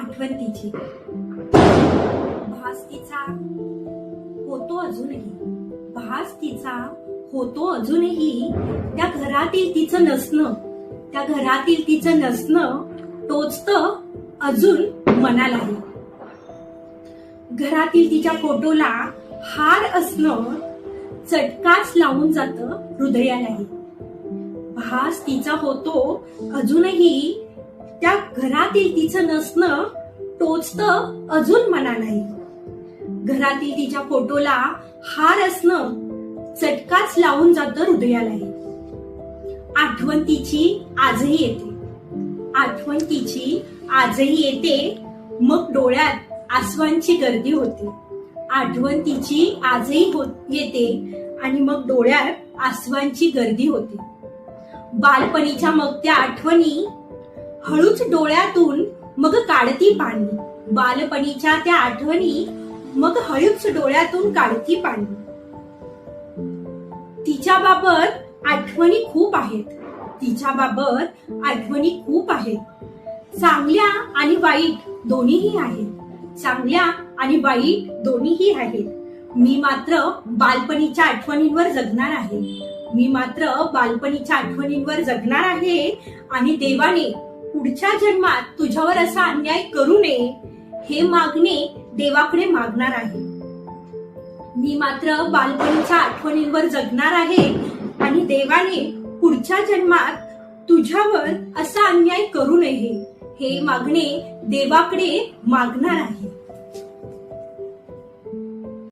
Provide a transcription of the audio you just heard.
आठवण तिची भास तिचा होतो अजूनही, भास तिचा होतो अजूनही. त्या घरातील तिचं नसणं, त्या घरातील तिचं नसणं टोचतं अजून मनालाही. घरातील तिच्या फोटोला हार असणं चटकाच लावून जातं हृदयालाही. भास तिचा होतो अजूनही, त्या घरातील तिचं नसणं टोचतं अजून मनालाही. घरातील तिच्या फोटोला हार असणं चटकाच लावून जातं हृदयालाही. आठवण तिची आजही येते, आठवण तिची आजही येते, मग डोळ्यात आसवांची गर्दी होते. आठवण तिची आजही येते आणि मग डोळ्यात आसवांची गर्दी होते. बालपणीच्या मग त्या आठवणी हळूच डोळ्यातून मग काढती पाणी. बालपणीच्या त्या आठवणी मग हळूच डोळ्यातून काढती पाणी. तिच्या बाबत आठवणी खूप आहेत, तिच्या बाबत आठवणी खूप आहेत. चांगल्या आणि वाईट दोन्हीही आहेत, चांगल्या आणि वाईट दोन्हीही आहेत. मी मात्र बालपणीच्या आठवणींवर जगणार आहे, मी मात्र बालपणीच्या आठवणींवर जगणार आहे. आणि देवाने पुढच्या जन्मात तुझ्यावर असा अन्याय करू नये हे मागणे देवाकडे मागणार आहे. मी मात्र बालपणीच्या आठवणींवर जगणार आहे आणि देवाने पुढच्या जन्मात तुझ्यावर असा अन्याय करू नये हे मागणे देवाकडे मागणार आहे.